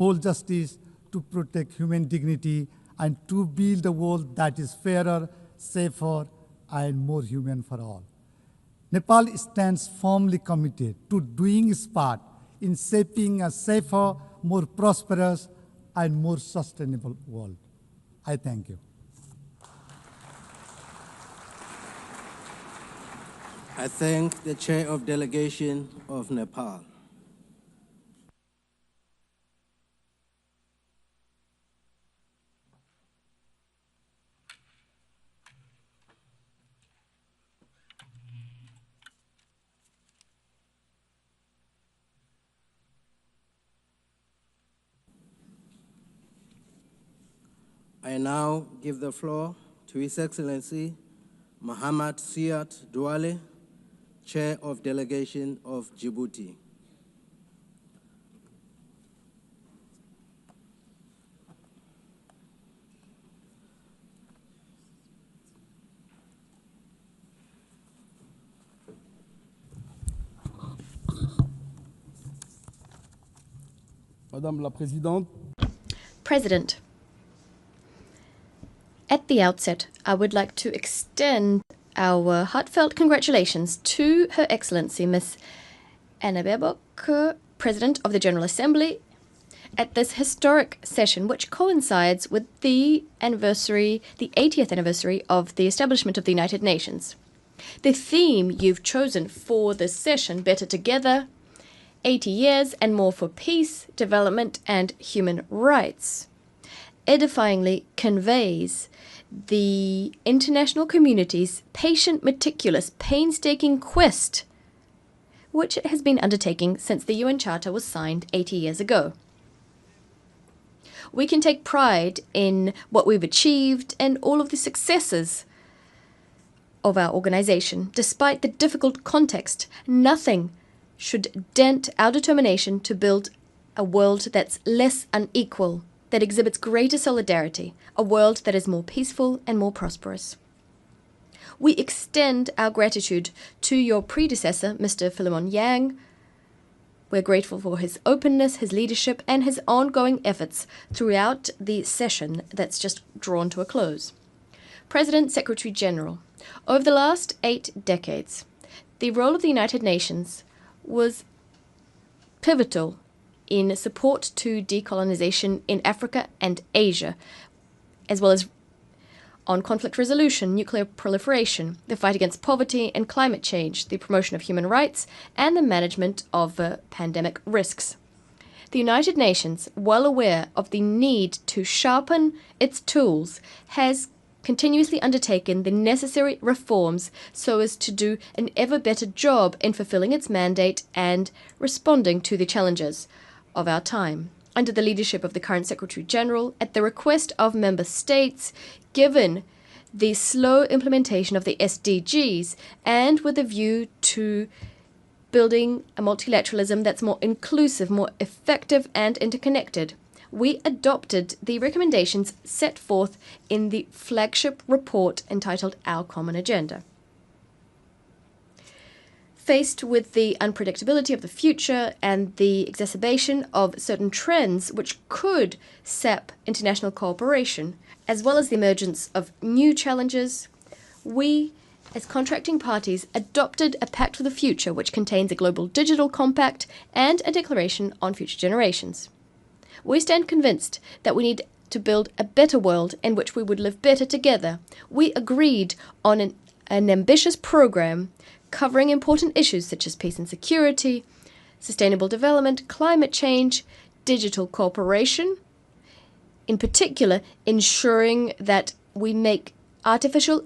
hold justice, to protect human dignity, and to build a world that is fairer, safer, and more human for all. Nepal stands firmly committed to doing its part in shaping a safer, more prosperous, and more sustainable world. I thank you. I thank the Chair of Delegation of Nepal. I now give the floor to His Excellency Mohamed Siad Doualeh, Chair of Delegation of Djibouti. Madame la Présidente. President, at the outset, I would like to extend our heartfelt congratulations to Her Excellency Ms. Anna Baerbock, President of the General Assembly, at this historic session, which coincides with the 80th anniversary of the establishment of the United Nations. The theme you've chosen for this session, Better Together, 80 years and more for peace, development, and human rights, edifyingly conveys the international community's patient, meticulous, painstaking quest, which it has been undertaking since the UN Charter was signed 80 years ago. We can take pride in what we've achieved and all of the successes of our organization. Despite the difficult context, nothing should dent our determination to build a world that's less unequal, that exhibits greater solidarity, a world that is more peaceful and more prosperous. We extend our gratitude to your predecessor, Mr. Philemon Yang. We're grateful for his openness, his leadership, and his ongoing efforts throughout the session that's just drawn to a close. President, Secretary General, over the last 8 decades, the role of the United Nations was pivotal in support to decolonization in Africa and Asia, as well as on conflict resolution, nuclear proliferation, the fight against poverty and climate change, the promotion of human rights, and the management of pandemic risks. The United Nations, well aware of the need to sharpen its tools, has continuously undertaken the necessary reforms so as to do an ever better job in fulfilling its mandate and responding to the challenges of our time. Under the leadership of the current Secretary General, at the request of member states, given the slow implementation of the SDGs, and with a view to building a multilateralism that's more inclusive, more effective, and interconnected, we adopted the recommendations set forth in the flagship report entitled Our Common Agenda. Faced with the unpredictability of the future and the exacerbation of certain trends which could sap international cooperation, as well as the emergence of new challenges, we, as contracting parties, adopted a Pact for the Future which contains a global digital compact and a declaration on future generations. We stand convinced that we need to build a better world in which we would live better together. We agreed on an ambitious program covering important issues such as peace and security, sustainable development, climate change, digital cooperation, in particular ensuring that we make artificial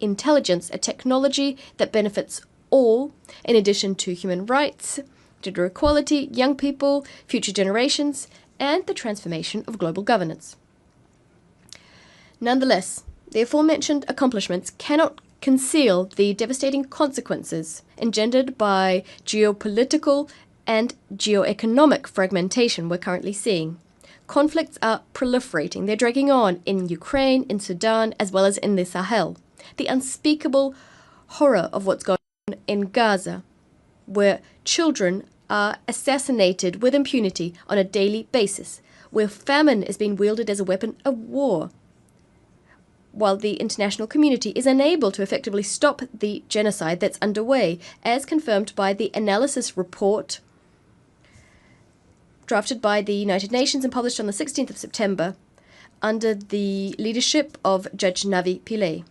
intelligence a technology that benefits all, in addition to human rights, gender equality, young people, future generations, and the transformation of global governance. Nonetheless, the aforementioned accomplishments cannot conceal the devastating consequences engendered by geopolitical and geoeconomic fragmentation we're currently seeing. Conflicts are proliferating. They're dragging on in Ukraine, in Sudan, as well as in the Sahel. The unspeakable horror of what's going on in Gaza, where children are assassinated with impunity on a daily basis. where famine is being wielded as a weapon of war, while the international community is unable to effectively stop the genocide that's underway, as confirmed by the analysis report drafted by the United Nations and published on the 16th of September under the leadership of Judge Navi Pillay.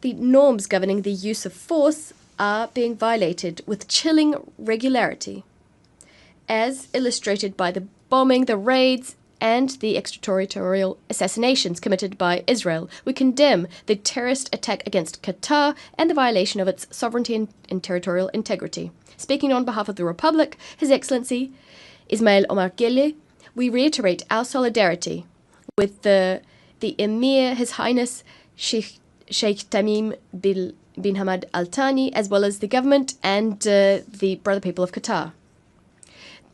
The norms governing the use of force are being violated with chilling regularity, as illustrated by the bombing, the raids, and the extraterritorial assassinations committed by Israel. We condemn the terrorist attack against Qatar and the violation of its sovereignty and territorial integrity. Speaking on behalf of the Republic, His Excellency Ismail Omar Guelleh, we reiterate our solidarity with the Emir, His Highness Sheikh Tamim bin Hamad Al Thani, as well as the government and the brother people of Qatar.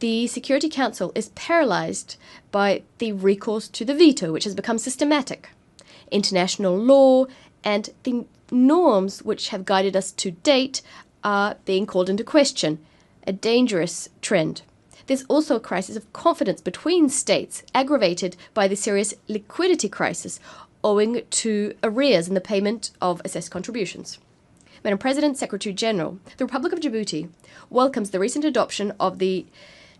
The Security Council is paralyzed by the recourse to the veto, which has become systematic. International law and the norms which have guided us to date are being called into question, a dangerous trend. There's also a crisis of confidence between states, aggravated by the serious liquidity crisis owing to arrears in the payment of assessed contributions. Madam President, Secretary General, the Republic of Djibouti welcomes the recent adoption of the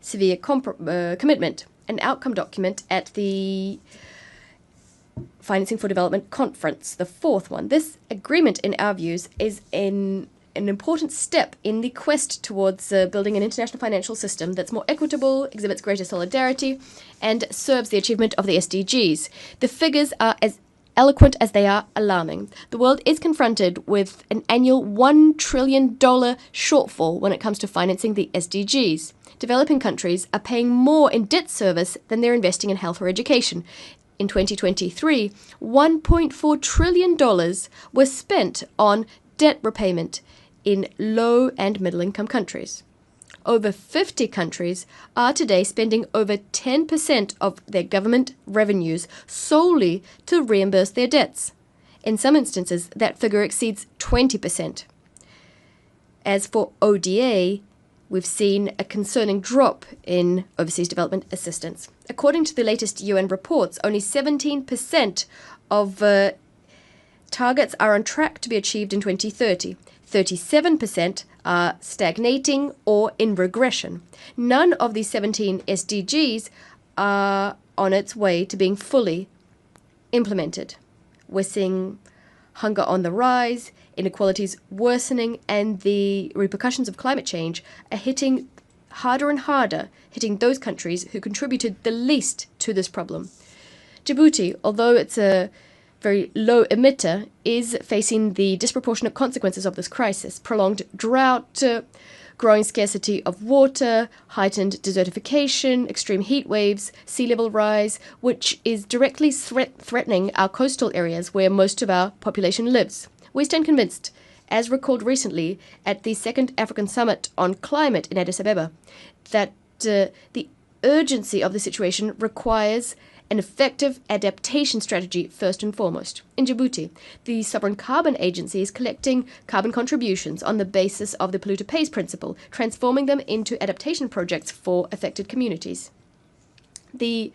severe commitment, an outcome document at the Financing for Development Conference, the fourth one. This agreement, in our views, is an important step in the quest towards building an international financial system that's more equitable, exhibits greater solidarity, and serves the achievement of the SDGs. The figures are as eloquent as they are alarming. The world is confronted with an annual $1 trillion shortfall when it comes to financing the SDGs. Developing countries are paying more in debt service than they're investing in health or education. In 2023, $1.4 trillion was spent on debt repayment in low and middle income countries. Over 50 countries are today spending over 10% of their government revenues solely to reimburse their debts. In some instances, that figure exceeds 20%. As for ODA, we've seen a concerning drop in overseas development assistance. According to the latest UN reports, only 17% of targets are on track to be achieved in 2030. 37% are stagnating or in regression. None of these 17 SDGs are on its way to being fully implemented. We're seeing hunger on the rise, inequalities worsening, and the repercussions of climate change are hitting harder and harder, hitting those countries who contributed the least to this problem. Djibouti, although it's a very low emitter, is facing the disproportionate consequences of this crisis: prolonged drought, growing scarcity of water, heightened desertification, extreme heat waves, sea level rise, which is directly threatening our coastal areas where most of our population lives. We stand convinced, as recalled recently at the Second African Summit on Climate in Addis Ababa, that the urgency of the situation requires an effective adaptation strategy first and foremost. In Djibouti, the Sovereign Carbon Agency is collecting carbon contributions on the basis of the polluter pays principle, transforming them into adaptation projects for affected communities. The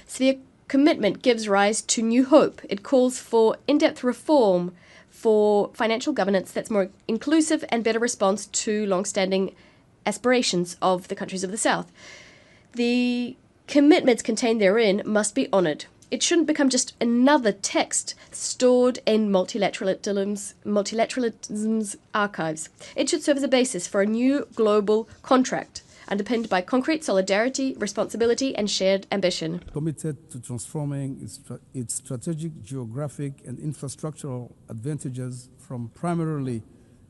severe commitment gives rise to new hope. It calls for in-depth reform for financial governance that's more inclusive and better response to long-standing aspirations of the countries of the South. The commitments contained therein must be honoured. It shouldn't become just another text stored in multilateralism's archives. It should serve as a basis for a new global contract, underpinned by concrete solidarity, responsibility, and shared ambition. Committed to transforming its strategic, geographic, and infrastructural advantages from primarily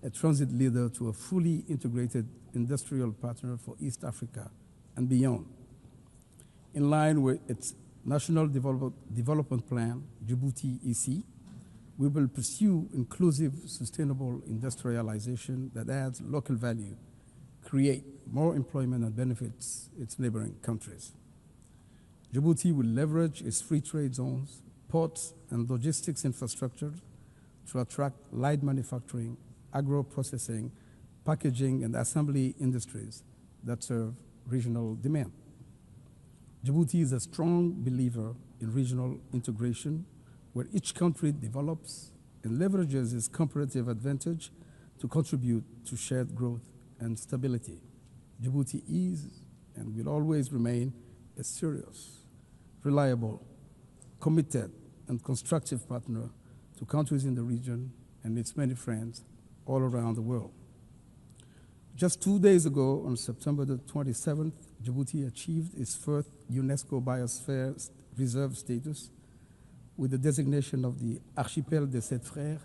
a transit leader to a fully integrated industrial partner for East Africa and beyond. In line with its National Development Plan, Djibouti EC, we will pursue inclusive, sustainable industrialization that adds local value, create more employment and benefits its neighboring countries. Djibouti will leverage its free trade zones, ports, and logistics infrastructure to attract light manufacturing, agro-processing, packaging, and assembly industries that serve regional demand. Djibouti is a strong believer in regional integration, where each country develops and leverages its comparative advantage to contribute to shared growth and stability. Djibouti is and will always remain a serious, reliable, committed, and constructive partner to countries in the region and its many friends all around the world. Just 2 days ago, on September the 27th, Djibouti achieved its first UNESCO Biosphere Reserve status with the designation of the Archipel des Sept Frères,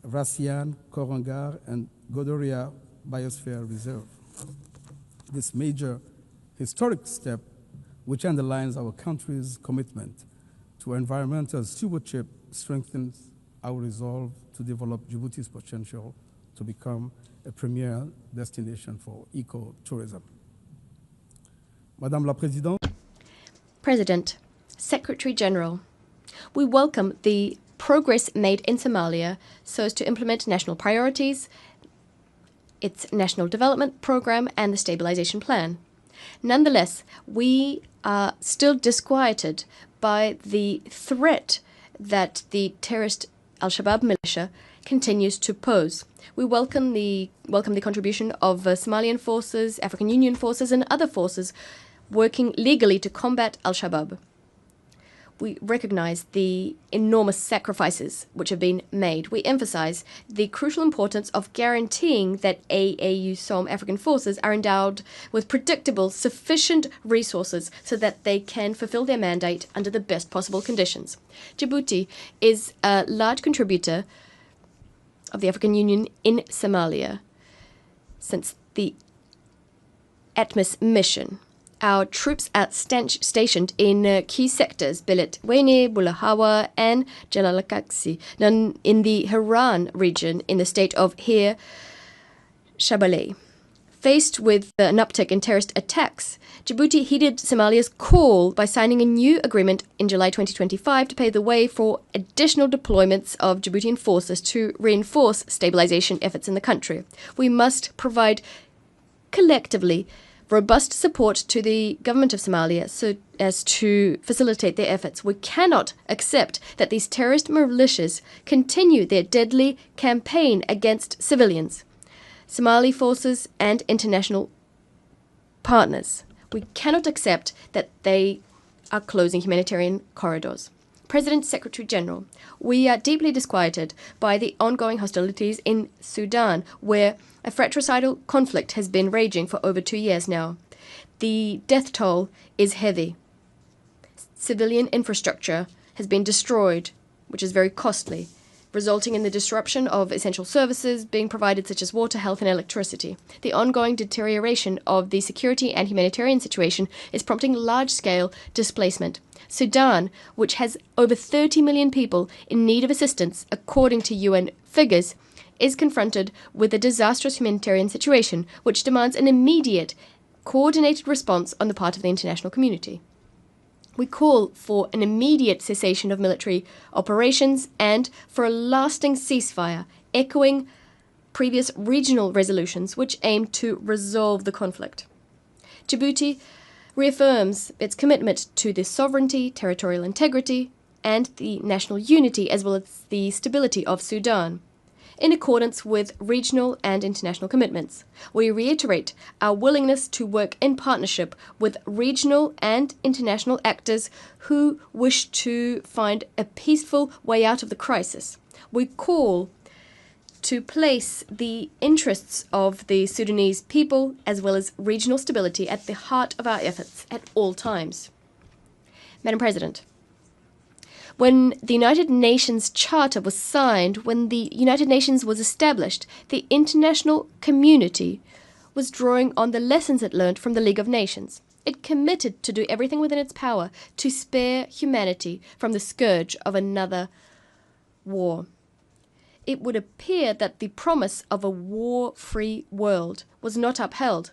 Rassian, Korangar, and Godoria Biosphere Reserve. This major historic step, which underlines our country's commitment to environmental stewardship, strengthens our resolve to develop Djibouti's potential to become a premier destination for eco-tourism. Madame la Présidente. President, Secretary General, we welcome the progress made in Somalia so as to implement national priorities, its national development program, and the stabilization plan. Nonetheless, we are still disquieted by the threat that the terrorist Al-Shabaab militia continues to pose. We welcome the contribution of Somalian forces, African Union forces, and other forces working legally to combat Al-Shabaab. We recognize the enormous sacrifices which have been made. We emphasize the crucial importance of guaranteeing that AAU SOM African forces are endowed with predictable, sufficient resources so that they can fulfill their mandate under the best possible conditions. Djibouti is a large contributor of the African Union in Somalia since the ATMIS mission. Our troops are stationed in key sectors, Belet Wene, Bulahawa, and Jalalakaksi, in the Haran region in the state of Hir Shabaleh. Faced with an uptick in terrorist attacks, Djibouti heeded Somalia's call by signing a new agreement in July 2025 to pave the way for additional deployments of Djiboutian forces to reinforce stabilization efforts in the country. We must provide collectively robust support to the government of Somalia so as to facilitate their efforts. We cannot accept that these terrorist militias continue their deadly campaign against civilians, Somali forces, and international partners. We cannot accept that they are closing humanitarian corridors. President, Secretary General, we are deeply disquieted by the ongoing hostilities in Sudan, where a fratricidal conflict has been raging for over 2 years now. The death toll is heavy. Civilian infrastructure has been destroyed, which is very costly, resulting in the disruption of essential services being provided such as water, health, and electricity. The ongoing deterioration of the security and humanitarian situation is prompting large-scale displacement. Sudan, which has over 30 million people in need of assistance, according to UN figures, is confronted with a disastrous humanitarian situation which demands an immediate, coordinated response on the part of the international community. We call for an immediate cessation of military operations and for a lasting ceasefire, echoing previous regional resolutions which aim to resolve the conflict. Djibouti reaffirms its commitment to the sovereignty, territorial integrity, and the national unity as well as the stability of Sudan, in accordance with regional and international commitments. We reiterate our willingness to work in partnership with regional and international actors who wish to find a peaceful way out of the crisis. We call to place the interests of the Sudanese people as well as regional stability at the heart of our efforts at all times. Madam President, when the United Nations Charter was signed, when the United Nations was established, the international community was drawing on the lessons it learned from the League of Nations. It committed to do everything within its power to spare humanity from the scourge of another war. It would appear that the promise of a war-free world was not upheld,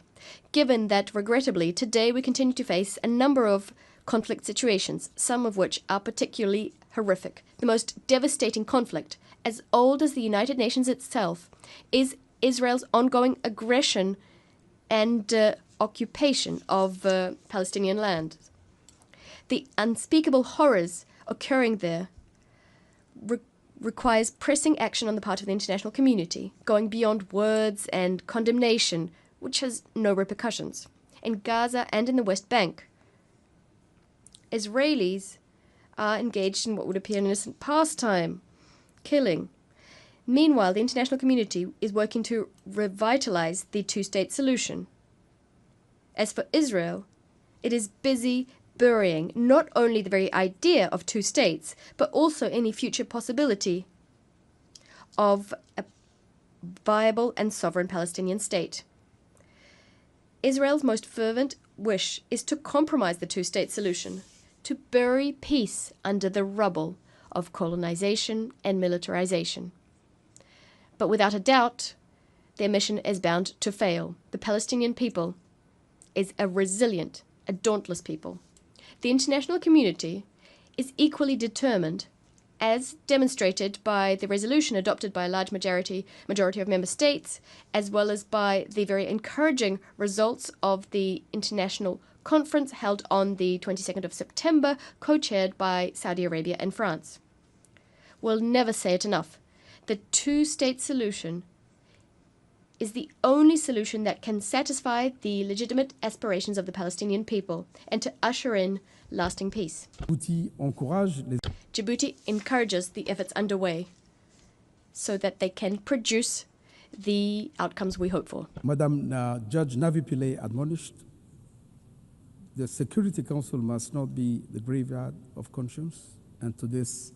given that, regrettably, today we continue to face a number of conflict situations, some of which are particularly horrific. The most devastating conflict, as old as the United Nations itself, is Israel's ongoing aggression and occupation of Palestinian land. The unspeakable horrors occurring there requires pressing action on the part of the international community, going beyond words and condemnation, which has no repercussions. In Gaza and in the West Bank, Israelis are engaged in what would appear an innocent pastime, killing. Meanwhile, the international community is working to revitalize the two-state solution. As for Israel, it is busy burying not only the very idea of two states, but also any future possibility of a viable and sovereign Palestinian state. Israel's most fervent wish is to compromise the two-state solution, to bury peace under the rubble of colonization and militarization. But without a doubt, their mission is bound to fail. The Palestinian people is a resilient, a dauntless people. The international community is equally determined, as demonstrated by the resolution adopted by a large majority of member states, as well as by the very encouraging results of the international conference held on the 22nd of September, co-chaired by Saudi Arabia and France. We'll never say it enough. The two-state solution is the only solution that can satisfy the legitimate aspirations of the Palestinian people and to usher in lasting peace. Djibouti encourages the efforts underway so that they can produce the outcomes we hope for. Madam Judge Navi Pillay admonished, the Security Council must not be the graveyard of conscience, and to this,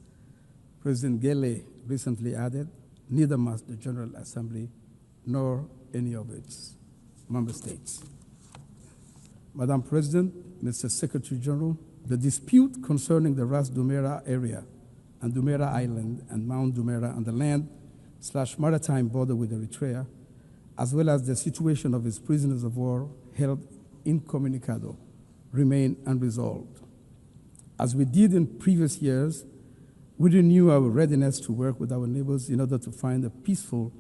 President Gele recently added, neither must the General Assembly nor any of its member states. Madam President, Mr. Secretary General, the dispute concerning the Ras Doumera area and Doumera Island and Mount Doumera and the land/maritime border with Eritrea, as well as the situation of its prisoners of war held incommunicado, remain unresolved. As we did in previous years, we renew our readiness to work with our neighbors in order to find a peaceful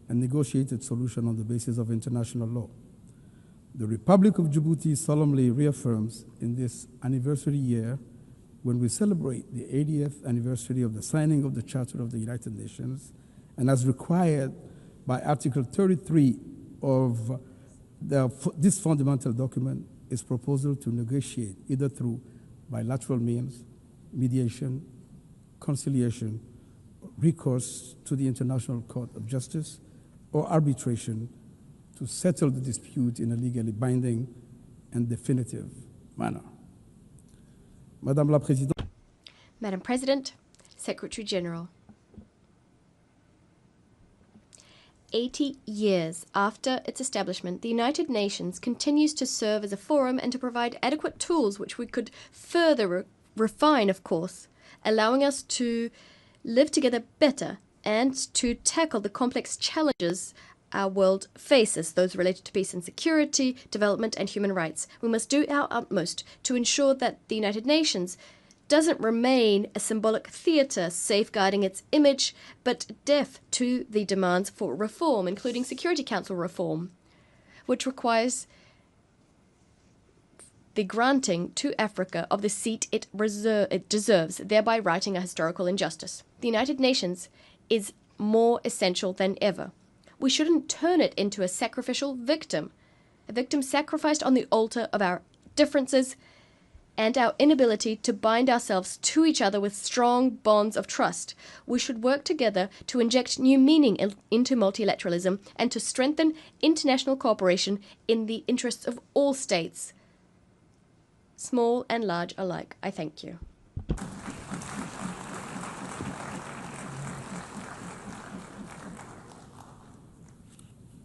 and negotiated solution on the basis of international law. The Republic of Djibouti solemnly reaffirms in this anniversary year, when we celebrate the 80th anniversary of the signing of the Charter of the United Nations, and as required by Article 33 of this fundamental document, its proposal to negotiate either through bilateral means, mediation, conciliation, recourse to the International Court of Justice, or arbitration to settle the dispute in a legally binding and definitive manner. Madame President, Secretary General, 80 years after its establishment, the United Nations continues to serve as a forum and to provide adequate tools which we could further refine, of course, allowing us to live together better and to tackle the complex challenges our world faces, those related to peace and security, development and human rights. We must do our utmost to ensure that the United Nations doesn't remain a symbolic theatre safeguarding its image, but deaf to the demands for reform, including Security Council reform, which requires the granting to Africa of the seat it deserves, thereby righting a historical injustice. The United Nations is more essential than ever. We shouldn't turn it into a sacrificial victim, a victim sacrificed on the altar of our differences and our inability to bind ourselves to each other with strong bonds of trust. We should work together to inject new meaning into multilateralism and to strengthen international cooperation in the interests of all states, small and large alike. I thank you.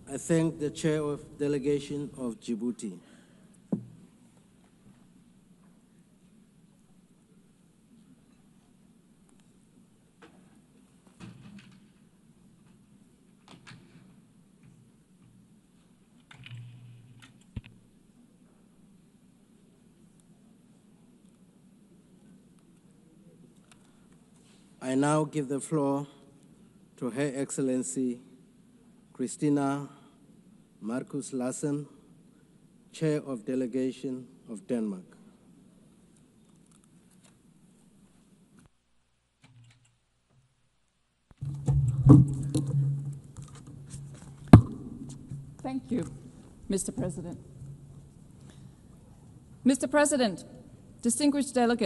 I thank the Chair of Delegation of Djibouti. I now give the floor to Her Excellency Christina Marcus Larsen, Chair of Delegation of Denmark. Thank you, Mr. President. Mr. President, distinguished delegates,